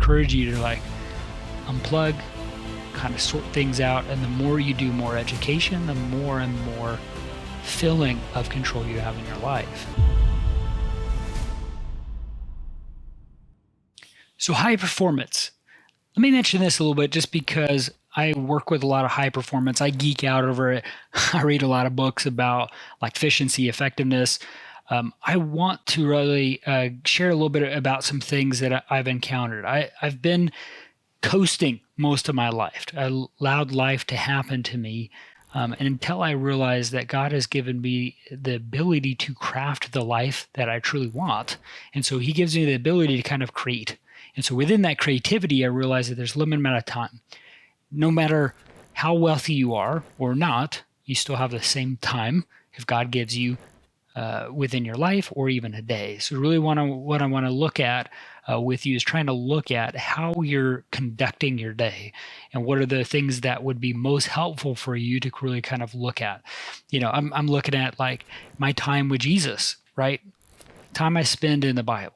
encourage you to like unplug, kind of sort things out. And the more you do more education, the more and more feeling of control you have in your life. So high performance. Let me mention this a little bit just because I work with a lot of high performance. I geek out over it. I read a lot of books about like efficiency, effectiveness. I want to really share a little bit about some things that I've encountered. I've been coasting most of my life. I allowed life to happen to me. And until I realized that God has given me the ability to craft the life that I truly want. And so he gives me the ability to kind of create. And so within that creativity, I realized that there's a limited amount of time. No matter how wealthy you are or not, you still have the same time if God gives you within your life or even a day. So really what I want to look at with you is trying to look at how you're conducting your day and what are the things that would be most helpful for you to really kind of look at. I'm looking at like my time with Jesus, right? Time I spend in the Bible.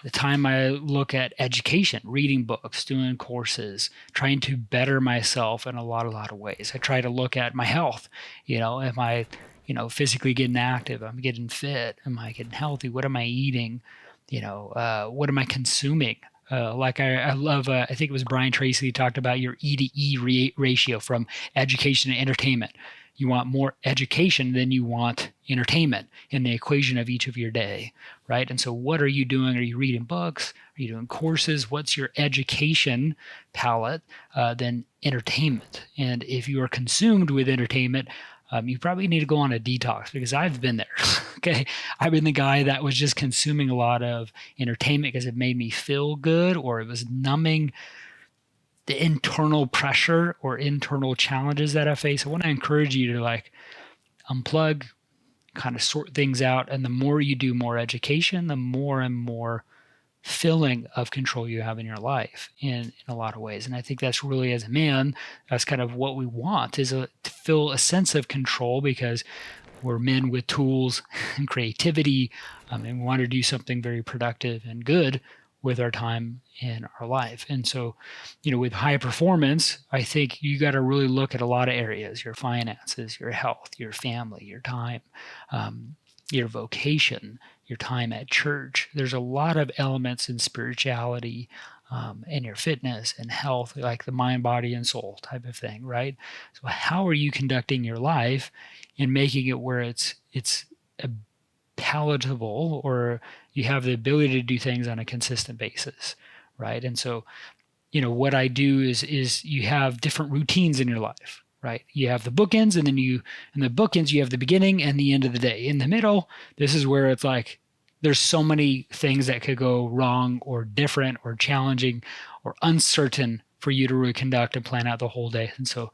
The time I look at education, reading books, doing courses, trying to better myself in a lot of ways. I try to look at my health. Am I, physically getting active? Am I getting fit? Am I getting healthy? What am I eating? What am I consuming? I love, I think it was Brian Tracy talked about your E to E ratio from education to entertainment. You want more education than you want entertainment in the equation of each of your day, right? And so what are you doing? Are you reading books? Are you doing courses? What's your education palette than entertainment? And if you are consumed with entertainment, you probably need to go on a detox because I've been there. Okay. I've been the guy that was just consuming a lot of entertainment because it made me feel good or it was numbing the internal pressure or internal challenges that I face. I want to encourage you to like unplug, kind of sort things out. And the more you do more education, the more and more feeling of control you have in your life in a lot of ways. And I think that's really, as a man, that's kind of what we want is to feel a sense of control because we're men with tools and creativity, and we want to do something very productive and good with our time in our life. And so, with high performance, I think you got to really look at a lot of areas: your finances, your health, your family, your time, your vocation, your time at church. There's a lot of elements in spirituality and your fitness and health, like the mind, body, and soul type of thing, right? So how are you conducting your life and making it where it's palatable or you have the ability to do things on a consistent basis, right? And so, what I do is you have different routines in your life, right? You have the bookends, and then in the bookends, you have the beginning and the end of the day. In the middle, this is where it's like, there's so many things that could go wrong or different or challenging or uncertain for you to really conduct and plan out the whole day. And so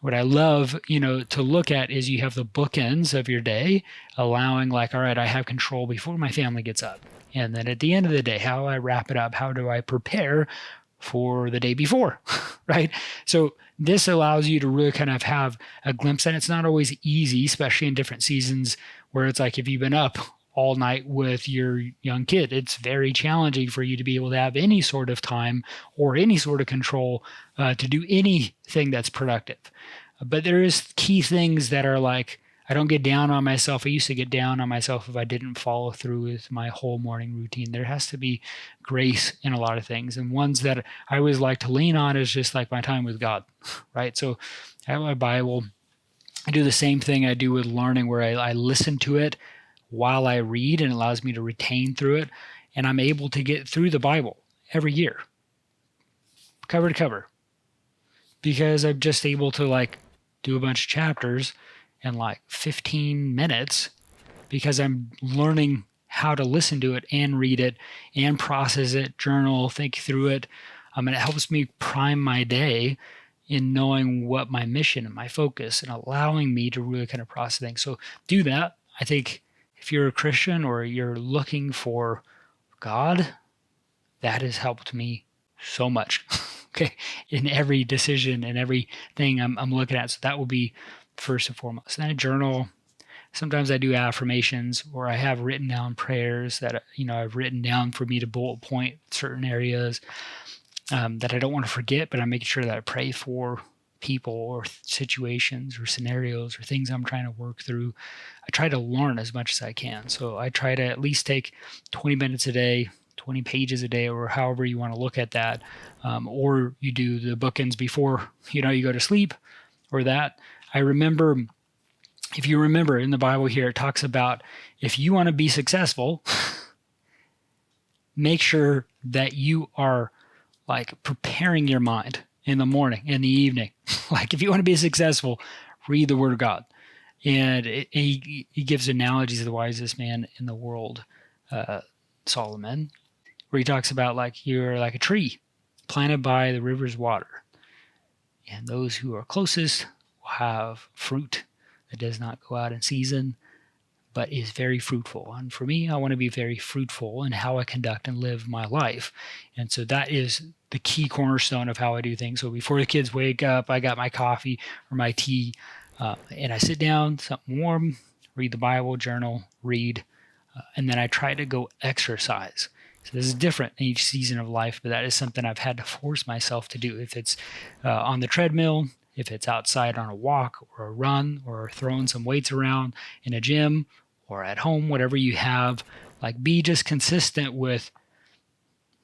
what I love, to look at is you have the bookends of your day, allowing like, all right, I have control before my family gets up. And then at the end of the day, how do I wrap it up? How do I prepare for the day before, right? So this allows you to really kind of have a glimpse, and it's not always easy, especially in different seasons where it's like if you've been up all night with your young kid, it's very challenging for you to be able to have any sort of time or any sort of control to do anything that's productive. But there is key things that are like, I don't get down on myself. I used to get down on myself if I didn't follow through with my whole morning routine. There has to be grace in a lot of things. And ones that I always like to lean on is just like my time with God, right? So I have my Bible. I do the same thing I do with learning where I listen to it while I read, and it allows me to retain through it. And I'm able to get through the Bible every year, cover to cover, because I'm just able to like do a bunch of chapters in like 15 minutes because I'm learning how to listen to it and read it and process it, journal, think through it. And it helps me prime my day in knowing what my mission and my focus and allowing me to really kind of process things. So do that. I think if you're a Christian or you're looking for God, that has helped me so much. Okay, in every decision and everything I'm looking at. So that will be first and foremost. Then I journal. Sometimes I do affirmations, or I have written down prayers that I've written down for me to bullet point certain areas. that I don't want to forget, but I'm making sure that I pray for people or situations or scenarios or things I'm trying to work through. I try to learn as much as I can. So I try to at least take 20 minutes a day, 20 pages a day, or however you want to look at that. Or you do the bookends before, you go to sleep, or that. I remember, if you remember in the Bible here, it talks about if you want to be successful, make sure that you are like preparing your mind in the morning, in the evening. Like if you want to be successful, read the Word of God. And he gives analogies of the wisest man in the world, Solomon, where he talks about like you're like a tree planted by the river's water. And those who are closest will have fruit that does not go out in season, but is very fruitful. And for me, I want to be very fruitful in how I conduct and live my life. And so that is the key cornerstone of how I do things. So before the kids wake up, I got my coffee or my tea, and I sit down, something warm, read the Bible, journal, read, and then I try to go exercise. So this is different in each season of life, but that is something I've had to force myself to do. If it's on the treadmill, if it's outside on a walk or a run or throwing some weights around in a gym or at home, whatever you have, like be just consistent with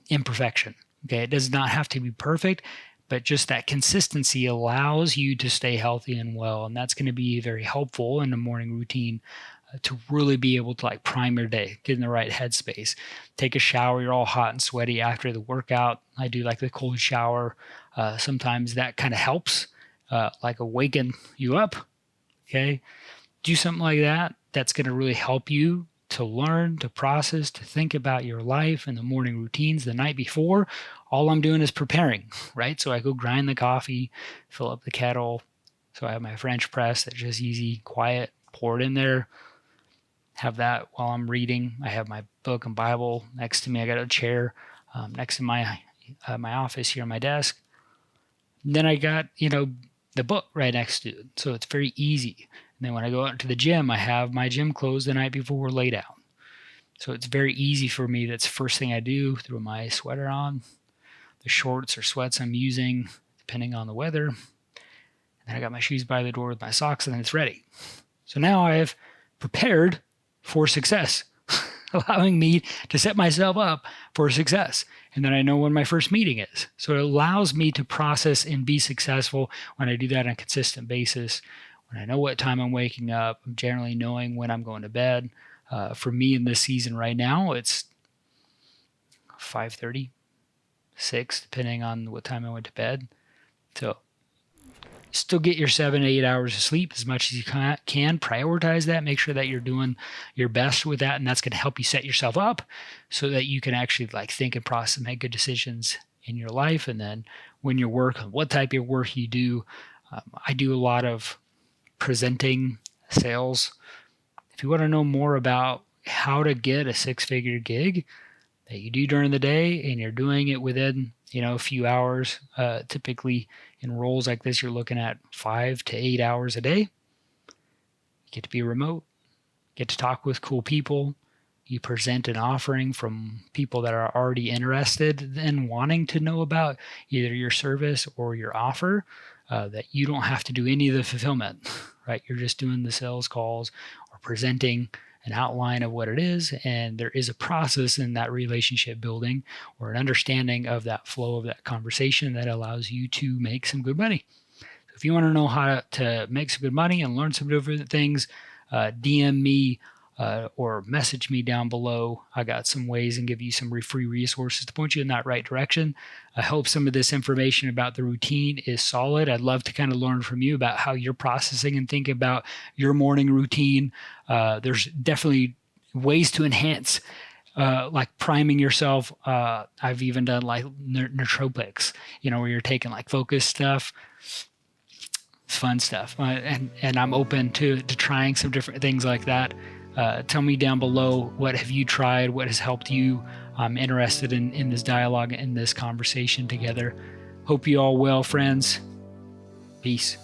imperfection. Okay, it does not have to be perfect, but just that consistency allows you to stay healthy and well. And that's going to be very helpful in the morning routine to really be able to like prime your day, get in the right headspace. Take a shower, you're all hot and sweaty after the workout. I do like the cold shower. Sometimes that kind of helps, like awaken you up. Okay, do something like that. That's going to really help you to learn, to process, to think about your life and the morning routines the night before. All I'm doing is preparing, right? So I go grind the coffee, fill up the kettle. So I have my French press that's just easy, quiet, pour it in there. Have that while I'm reading. I have my book and Bible next to me. I got a chair next to my office here on my desk. And then I got, the book right next to it. So it's very easy. And then when I go out to the gym, I have my gym clothes the night before lay down. So it's very easy for me. That's the first thing I do. Throw my sweater on, the shorts or sweats I'm using, depending on the weather. And then I got my shoes by the door with my socks, and then it's ready. So now I have prepared for success, allowing me to set myself up for success. And then I know when my first meeting is. So it allows me to process and be successful when I do that on a consistent basis. When I know what time I'm waking up, I'm generally knowing when I'm going to bed. For me in this season right now, it's 5:30, 6, depending on what time I went to bed. So still get your 7 to 8 hours of sleep as much as you can. Prioritize that. Make sure that you're doing your best with that, and that's going to help you set yourself up so that you can actually like think and process and make good decisions in your life. And then when you work, what type of work you do. I do a lot of presenting, sales. If you want to know more about how to get a 6-figure gig that you do during the day and you're doing it within a few hours, typically in roles like this, you're looking at 5 to 8 hours a day. You get to be remote, get to talk with cool people. You present an offering from people that are already interested and wanting to know about either your service or your offer, that you don't have to do any of the fulfillment, right? You're just doing the sales calls or presenting an outline of what it is, and there is a process in that relationship building or an understanding of that flow of that conversation that allows you to make some good money. So if you want to know how to make some good money and learn some different things, DM me or message me down below. I got some ways and give you some free resources to point you in that right direction. I hope some of this information about the routine is solid. I'd love to kind of learn from you about how you're processing and think about your morning routine. There's definitely ways to enhance, like priming yourself. I've even done like nootropics, where you're taking like focus stuff. It's fun stuff. And I'm open to trying some different things like that. Tell me down below, what have you tried? What has helped you? I'm interested in this dialogue and this conversation together. Hope you all well, friends. Peace.